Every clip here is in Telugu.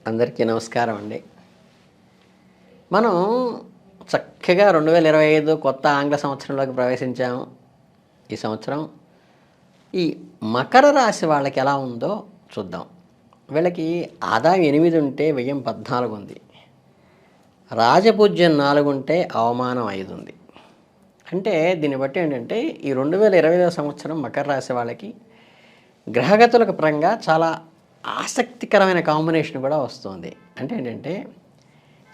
అందరికీ నమస్కారం అండి. మనం చక్కగా 2025 కొత్త ఆంగ్ల సంవత్సరంలోకి ప్రవేశించాము. ఈ సంవత్సరం ఈ మకర రాశి వాళ్ళకి ఎలా ఉందో చూద్దాం. వీళ్ళకి ఆదాయం 8 ఉంటే వ్యయం 14 ఉంది. రాజపూజ్యం 4 ఉంటే అవమానం 5 ఉంది. అంటే దీన్ని బట్టి ఏంటంటే ఈ 2025 సంవత్సరం మకర రాశి వాళ్ళకి గ్రహగతులకు పరంగా చాలా ఆసక్తికరమైన కాంబినేషన్ కూడా వస్తుంది. అంటే ఏంటంటే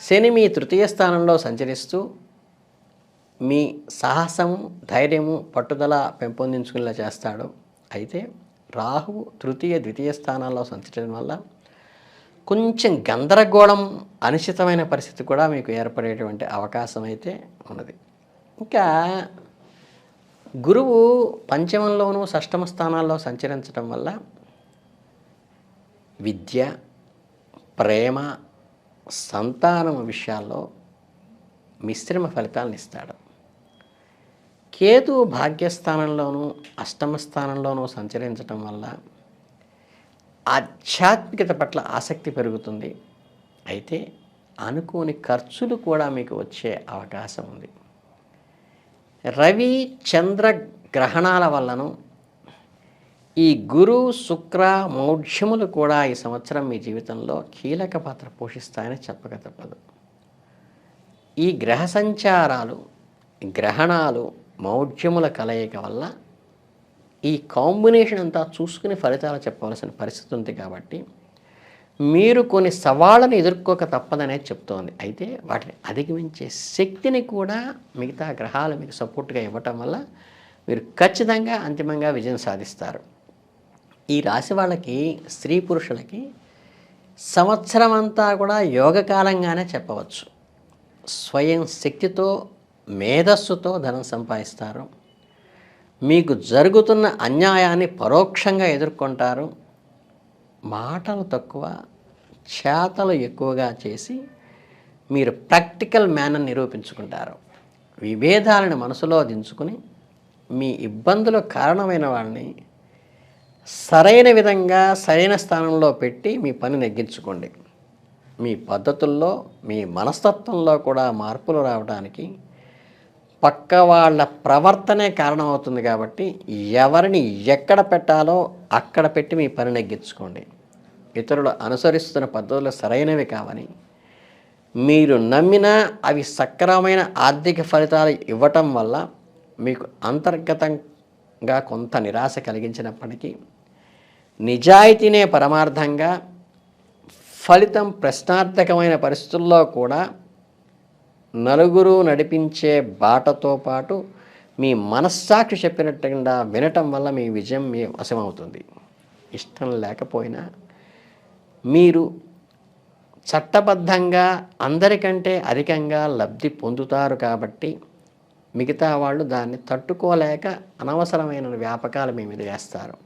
శని మీ తృతీయ స్థానంలో సంచరిస్తూ మీ సాహసము, ధైర్యము, పట్టుదల పెంపొందించుకునేలా చేస్తాడు. అయితే రాహువు తృతీయ, ద్వితీయ స్థానాల్లో సంచరించడం వల్ల కొంచెం గందరగోళం, అనిశ్చితమైన పరిస్థితి కూడా మీకు ఏర్పడేటువంటి అవకాశం అయితే ఉన్నది. ఇంకా గురువు పంచమంలోనూ షష్టమ స్థానాల్లో సంచరించడం వల్ల విద్య, ప్రేమ, సంతానం విషయాల్లో మిశ్రమ ఫలితాలను ఇస్తాడు. కేతు భాగ్యస్థానంలోనూ అష్టమ స్థానంలోనూ సంచరించడం వల్ల ఆధ్యాత్మికత పట్ల ఆసక్తి పెరుగుతుంది. అయితే అనుకోని ఖర్చులు కూడా మీకు వచ్చే అవకాశం ఉంది. రవి, చంద్ర గ్రహణాల వల్లను ఈ గురు, శుక్ర మౌఢ్యములు కూడా ఈ సంవత్సరం మీ జీవితంలో కీలక పాత్ర పోషిస్తాయని చెప్పక తప్పదు. ఈ గ్రహ సంచారాలు, గ్రహణాలు, మౌఢ్యముల కలయిక వల్ల ఈ కాంబినేషన్ అంతా చూసుకుని ఫలితాలు చెప్పవలసిన పరిస్థితి ఉంది. కాబట్టి మీరు కొన్ని సవాళ్ళను ఎదుర్కోక తప్పదనేది చెప్తోంది. అయితే వాటిని అధిగమించే శక్తిని కూడా మిగతా గ్రహాలు మీకు సపోర్ట్గా ఇవ్వటం వల్ల మీరు ఖచ్చితంగా అంతిమంగా విజయం సాధిస్తారు. ఈ రాశి వాళ్ళకి, స్త్రీ పురుషులకి సంవత్సరం అంతా కూడా యోగకాలంగానే చెప్పవచ్చు. స్వయం శక్తితో, మేధస్సుతో ధనం సంపాదిస్తారు. మీకు జరుగుతున్న అన్యాయాన్ని పరోక్షంగా ఎదుర్కొంటారు. మాటలు తక్కువ, చేతలు ఎక్కువగా చేసి మీరు ప్రాక్టికల్ మ్యాన్ అని నిరూపించుకుంటారు. విభేదాలను మనసులో దించుకుని మీ ఇబ్బందులకు కారణమైన వాళ్ళని సరైన విధంగా, సరైన స్థానంలో పెట్టి మీ పని నెగ్గించుకోండి. మీ పద్ధతుల్లో, మీ మనస్తత్వంలో కూడా మార్పులు రావడానికి పక్క వాళ్ళ ప్రవర్తనే కారణమవుతుంది. కాబట్టి ఎవరిని ఎక్కడ పెట్టాలో అక్కడ పెట్టి మీ పని నెగ్గించుకోండి. ఇతరులు అనుసరిస్తున్న పద్ధతులు సరైనవి కావని మీరు నమ్మినా అవి సక్రమమైన ఆర్థిక ఫలితాలు ఇవ్వటం వల్ల మీకు అంతర్గతంగా కొంత నిరాశ కలిగించినప్పటికీ నిజాయితీనే పరమార్థంగా, ఫలితం ప్రశ్నార్థకమైన పరిస్థితుల్లో కూడా నలుగురు నడిపించే బాటతో పాటు మీ మనస్సాక్షి చెప్పినట్టుగా వినటం వల్ల మీ విజయం మీ వశమవుతుంది. ఇష్టం లేకపోయినా మీరు చట్టబద్ధంగా అందరికంటే అధికంగా లబ్ధి పొందుతారు. కాబట్టి మిగతా వాళ్ళు దాన్ని తట్టుకోలేక అనవసరమైన వ్యాపకాలు మీ మీద వేస్తారు.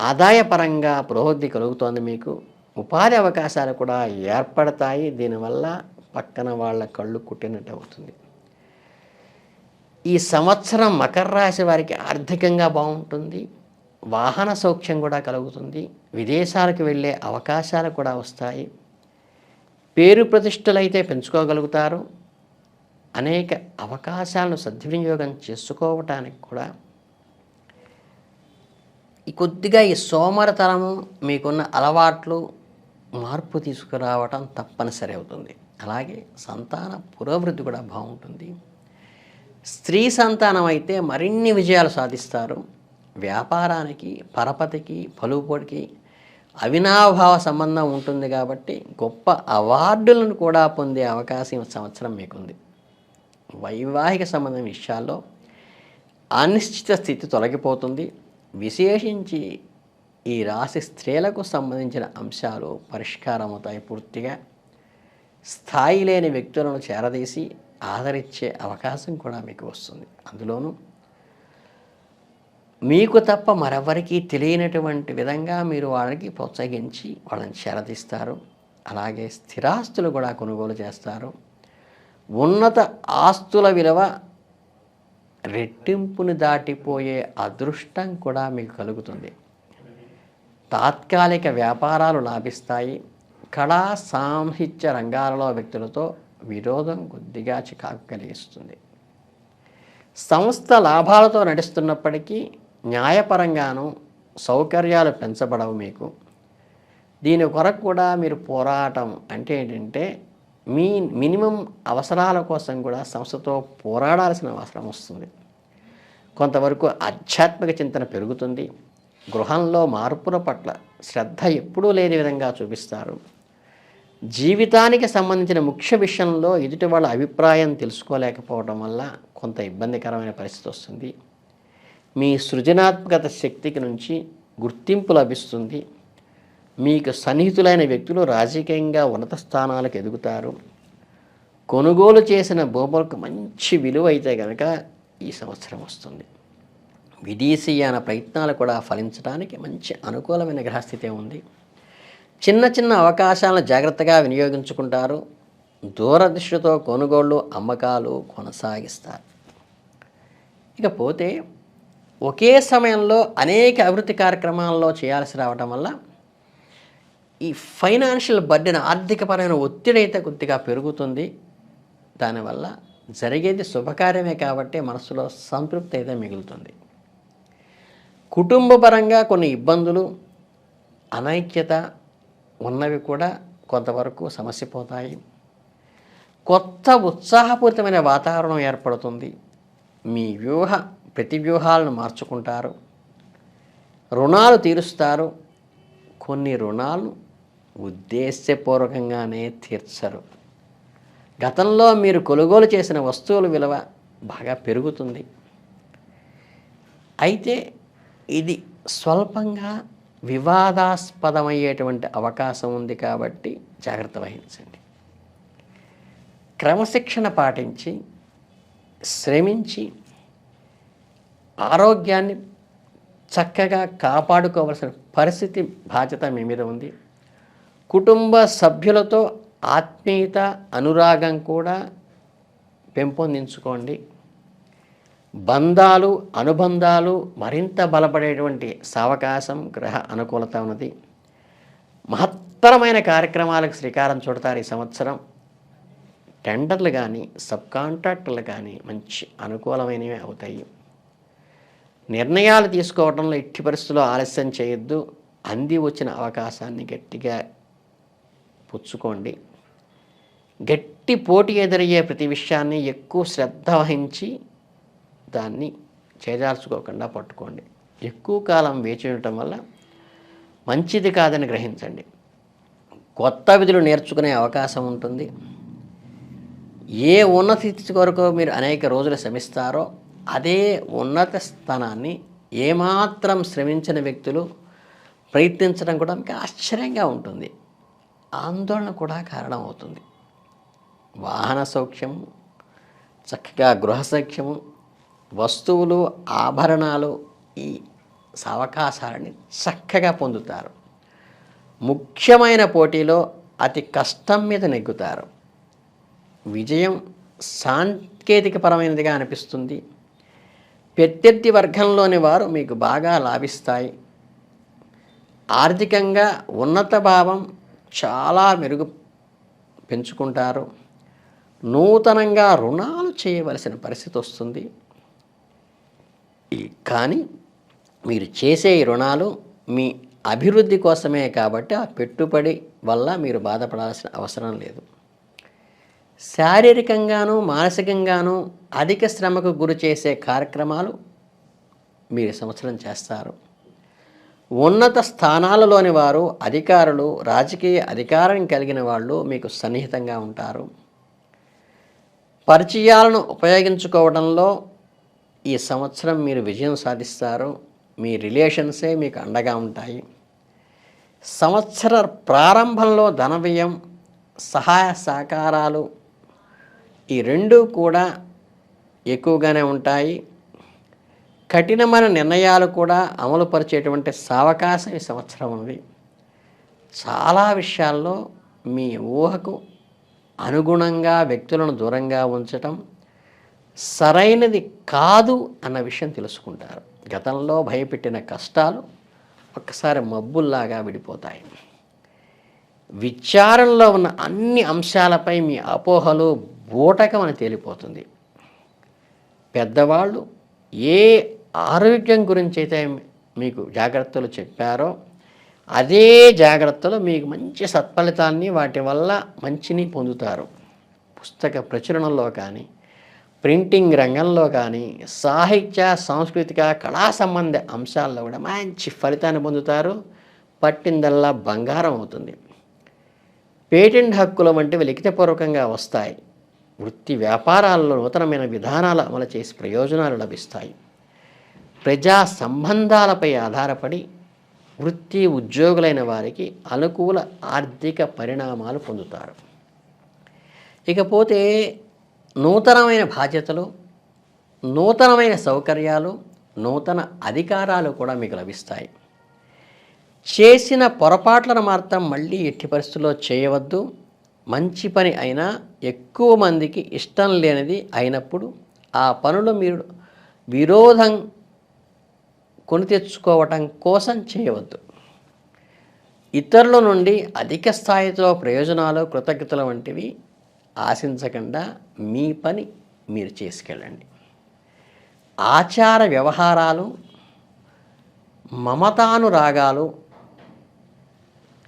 ఆదాయపరంగా పురోగతి కలుగుతోంది. మీకు ఉపాధి అవకాశాలు కూడా ఏర్పడతాయి. దీనివల్ల పక్కన వాళ్ళ కళ్ళు కుట్టినట్టు అవుతుంది. ఈ సంవత్సరం మకర రాశి వారికి ఆర్థికంగా బాగుంటుంది. వాహన సౌఖ్యం కూడా కలుగుతుంది. విదేశాలకు వెళ్ళే అవకాశాలు కూడా వస్తాయి. పేరు ప్రతిష్టలు అయితే పెంచుకోగలుగుతారు. అనేక అవకాశాలను సద్వినియోగం చేసుకోవటానికి కూడా కొద్దిగా ఈ సోమరతనము, మీకున్న అలవాట్లు మార్పు తీసుకురావటం తప్పనిసరి అవుతుంది. అలాగే సంతాన పురోభివృద్ధి కూడా బాగుంటుంది. స్త్రీ సంతానం అయితే మరిన్ని విజయాలు సాధిస్తారు. వ్యాపారానికి, పరపతికి, పలుకుబడికి అవినాభావ సంబంధం ఉంటుంది. కాబట్టి గొప్ప అవార్డులను కూడా పొందే అవకాశం ఈ సంవత్సరం మీకుంది. వైవాహిక సంబంధం విషయాల్లో అనిశ్చిత స్థితి తొలగిపోతుంది. విశేషించి ఈ రాశి స్త్రీలకు సంబంధించిన అంశాలు పరిష్కారం అవుతాయి. పూర్తిగా స్థాయి లేని వ్యక్తులను చేరదీసి ఆదరించే అవకాశం కూడా మీకు వస్తుంది. అందులోనూ మీకు తప్ప మరెవరికీ తెలియనటువంటి విధంగా మీరు వాళ్ళకి ప్రోత్సహించి వాళ్ళని చేరదీస్తారు. అలాగే స్థిరాస్తులు కూడా కొనుగోలు చేస్తారు. ఉన్నత ఆస్తుల విలువ రెట్టింపుని దాటిపోయే అదృష్టం కూడా మీకు కలుగుతుంది. తాత్కాలిక వ్యాపారాలు లాభిస్తాయి. కళా సాహిత్య రంగాలలో వ్యక్తులతో విరోధం కొద్దిగా చికాకు కలిగిస్తుంది. సంస్థ లాభాలతో నడుస్తున్నప్పటికీ న్యాయపరంగాను సౌకర్యాలు పెంచబడవు మీకు. దీని కొరకు కూడా మీరు పోరాటం అంటే ఏంటంటే మీ మినిమం అవసరాల కోసం కూడా సంస్థతో పోరాడాల్సిన అవసరం వస్తుంది. కొంతవరకు ఆధ్యాత్మిక చింతన పెరుగుతుంది. గృహంలో మార్పుల పట్ల శ్రద్ధ ఎప్పుడూ లేని విధంగా చూపిస్తారు. జీవితానికి సంబంధించిన ముఖ్య విషయంలో ఎదుటి వాళ్ళ అభిప్రాయం తెలుసుకోలేకపోవడం వల్ల కొంత ఇబ్బందికరమైన పరిస్థితి వస్తుంది. మీ సృజనాత్మకత శక్తికి నుంచి గుర్తింపు లభిస్తుంది. మీకు సన్నిహితులైన వ్యక్తులు రాజకీయంగా ఉన్నత స్థానాలకు ఎదుగుతారు. కొనుగోలు చేసిన భూములకు మంచి విలువ అయితే కనుక ఈ సంవత్సరం వస్తుంది. విదేశీయాన ప్రయత్నాలు కూడా ఫలించడానికి మంచి అనుకూలమైన గ్రహస్థితి ఉంది. చిన్న చిన్న అవకాశాలను జాగ్రత్తగా వినియోగించుకుంటారు. దూరదృష్టితో కొనుగోళ్ళు అమ్మకాలు కొనసాగిస్తారు. ఇకపోతే ఒకే సమయంలో అనేక అభివృద్ధి కార్యక్రమాల్లో చేయాల్సి రావడం వల్ల ఈ ఫైనాన్షియల్ బర్డెన్ ఆర్థికపరమైన ఒత్తిడి అయితే కొద్దిగా పెరుగుతుంది. దానివల్ల జరిగేది శుభకార్యమే కాబట్టి మనసులో సంతృప్తి అయితే మిగులుతుంది. కుటుంబపరంగా కొన్ని ఇబ్బందులు అనైక్యత ఉన్నవి కూడా కొంతవరకు సమస్యపోతాయి. కొత్త ఉత్సాహపూరితమైన వాతావరణం ఏర్పడుతుంది. మీ ప్రతి వ్యూహాలను మార్చుకుంటారు. రుణాలు తీరుస్తారు. కొన్ని రుణాలు ఉద్దేశపూర్వకంగానే తీర్చరు. గతంలో మీరు కొనుగోలు చేసిన వస్తువుల విలువ బాగా పెరుగుతుంది. అయితే ఇది స్వల్పంగా వివాదాస్పదమయ్యేటువంటి అవకాశం ఉంది కాబట్టి జాగ్రత్త వహించండి. క్రమశిక్షణ పాటించి శ్రమించి ఆరోగ్యాన్ని చక్కగా కాపాడుకోవాల్సిన పరిస్థితి బాధ్యత మీ మీద ఉంది. కుటుంబ సభ్యులతో ఆత్మీయత అనురాగం కూడా పెంపొందించుకోండి. బంధాలు అనుబంధాలు మరింత బలపడేటువంటి సావకాశం గ్రహ అనుకూలత ఉన్నది. మహత్తరమైన కార్యక్రమాలకు శ్రీకారం చుడతారు ఈ సంవత్సరం. టెండర్లు కానీ సబ్ కాంట్రాక్టర్లు కానీ మంచి అనుకూలమైనవి అవుతాయి. నిర్ణయాలు తీసుకోవడంలో ఎట్టి పరిస్థితుల్లో ఆలస్యం చేయొద్దు. అంది వచ్చిన అవకాశాన్ని గట్టిగా పుచ్చుకోండి. గట్టి పోటీ ఎదురయ్యే ప్రతి విషయాన్ని ఎక్కువ శ్రద్ధ వహించి దాన్ని చేజార్చుకోకుండా పట్టుకోండి. ఎక్కువ కాలం వేచి ఉండటం వల్ల మంచిది కాదని గ్రహించండి. కొత్త విధులు నేర్చుకునే అవకాశం ఉంటుంది. ఏ ఉన్నత స్థితి కొరకు మీరు అనేక రోజులు శ్రమిస్తారో అదే ఉన్నత స్థానాన్ని ఏమాత్రం శ్రమించిన వ్యక్తులు ప్రయత్నించడం కూడా మీకు ఆశ్చర్యంగా ఉంటుంది. ఆందోళన కూడా కారణం అవుతుంది. వాహన సౌఖ్యము, చక్కగా గృహ సౌఖ్యము, వస్తువులు ఆభరణాలు ఈ అవకాశాలని చక్కగా పొందుతారు. ముఖ్యమైన పోటీలో అతి కష్టం మీద నెగ్గుతారు. విజయం సాంకేతికపరమైనదిగా అనిపిస్తుంది. ప్రత్యర్థి వర్గంలోని వారు మీకు బాగా లాభిస్తాయి. ఆర్థికంగా ఉన్నత భావం చాలా పెంచుకుంటారు. నూతనంగా రుణాలు చేయవలసిన పరిస్థితి వస్తుంది. కానీ మీరు చేసే ఈ రుణాలు మీ అభివృద్ధి కోసమే కాబట్టి ఆ పెట్టుబడి వల్ల మీరు బాధపడాల్సిన అవసరం లేదు. శారీరకంగాను మానసికంగాను అధిక శ్రమకు గురి చేసే కార్యక్రమాలు మీరు సంవత్సరం చేస్తారు. ఉన్నత స్థానాలలోని వారు అధికారులు రాజకీయ అధికారం కలిగిన వాళ్ళు మీకు సన్నిహితంగా ఉంటారు. పరిచయాలను ఉపయోగించుకోవడంలో ఈ సంవత్సరం మీరు విజయం సాధిస్తారు. మీ రిలేషన్సే మీకు అండగా ఉంటాయి. సంవత్సర ప్రారంభంలో ధన వ్యయం సహాయ సహకారాలు ఈ రెండూ కూడా ఎక్కువగానే ఉంటాయి. కఠినమైన నిర్ణయాలు కూడా అమలుపరిచేటువంటి సావకాశం ఈ సంవత్సరం ఉంది. చాలా విషయాల్లో మీ ఊహకు అనుగుణంగా వ్యక్తులను దూరంగా ఉంచటం సరైనది కాదు అన్న విషయం తెలుసుకుంటారు. గతంలో భయపెట్టిన కష్టాలు ఒక్కసారి మబ్బుల్లాగా విడిపోతాయి. విచారణలో ఉన్న అన్ని అంశాలపై మీ అపోహలు బూటకమని తేలిపోతుంది. పెద్దవాళ్ళు ఏ ఆరోగ్యం గురించి అయితే మీకు జాగ్రత్తలు చెప్పారో అదే జాగ్రత్తలు మీకు మంచి సత్ఫలితాన్ని వాటి వల్ల మంచిని పొందుతారు. పుస్తక ప్రచురణలో కానీ, ప్రింటింగ్ రంగంలో కానీ, సాహిత్య సాంస్కృతిక కళా సంబంధ అంశాల్లో కూడా మంచి ఫలితాన్ని పొందుతారు. పట్టిందల్లా బంగారం అవుతుంది. పేటెంట్ హక్కుల వంటివి లిఖితపూర్వకంగా వస్తాయి. వృత్తి వ్యాపారాల్లో నూతనమైన విధానాలు అమలు చేసి ప్రయోజనాలు లభిస్తాయి. ప్రజా సంబంధాలపై ఆధారపడి వృత్తి ఉద్యోగులైన వారికి అనుకూల ఆర్థిక పరిణామాలు పొందుతారు. ఇకపోతే నూతనమైన బాధ్యతలు, నూతనమైన సౌకర్యాలు, నూతన అధికారాలు కూడా మీకు లభిస్తాయి. చేసిన పొరపాట్లను మాత్రం మళ్ళీ ఎట్టి పరిస్థితుల్లో చేయవద్దు. మంచి పని అయినా ఎక్కువ మందికి ఇష్టం లేనిది అయినప్పుడు ఆ పనులు మీరు విరోధం కొని తెచ్చుకోవటం కోసం చేయవద్దు. ఇతరుల నుండి అధిక స్థాయిలో ప్రయోజనాలు, కృతజ్ఞతలు వంటివి ఆశించకుండా మీ పని మీరు చేసుకెళ్ళండి. ఆచార వ్యవహారాలు, మమతానురాగాలు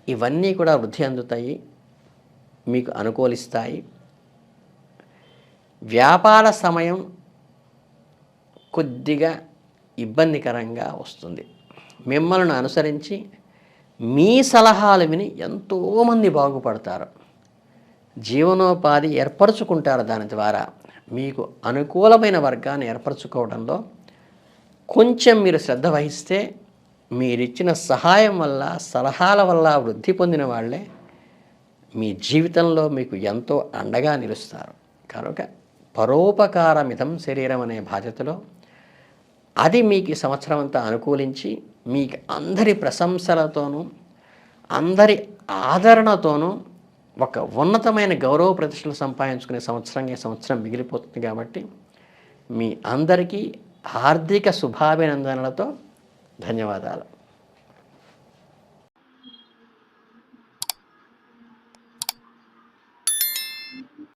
ఇవన్నీ కూడా వృద్ధి అందుతాయి, మీకు అనుకూలిస్తాయి. వ్యాపార సమయం కొద్దిగా ఇబ్బందికరంగా వస్తుంది. మిమ్మల్ని అనుసరించి మీ సలహాలు విని ఎంతోమంది బాగుపడతారు, జీవనోపాధి ఏర్పరచుకుంటారు. దాని ద్వారా మీకు అనుకూలమైన వర్గాన్ని ఏర్పరచుకోవడంలో కొంచెం మీరు శ్రద్ధ వహిస్తే మీరిచ్చిన సహాయం వల్ల, సలహాల వల్ల వృద్ధి పొందిన వాళ్ళే మీ జీవితంలో మీకు ఎంతో అండగా నిలుస్తారు. కనుక పరోపకారమితం శరీరం అనే బాధ్యతలో అది మీకు ఈ సంవత్సరం అంతా అనుకూలించి మీకు అందరి ప్రశంసలతోనూ, అందరి ఆదరణతోనూ ఒక ఉన్నతమైన గౌరవ ప్రతిష్టలు సంపాదించుకునే సంవత్సరంగా ఈ సంవత్సరం మిగిలిపోతుంది. కాబట్టి మీ అందరికీ హార్దిక శుభాభినందనలతో ధన్యవాదాలు.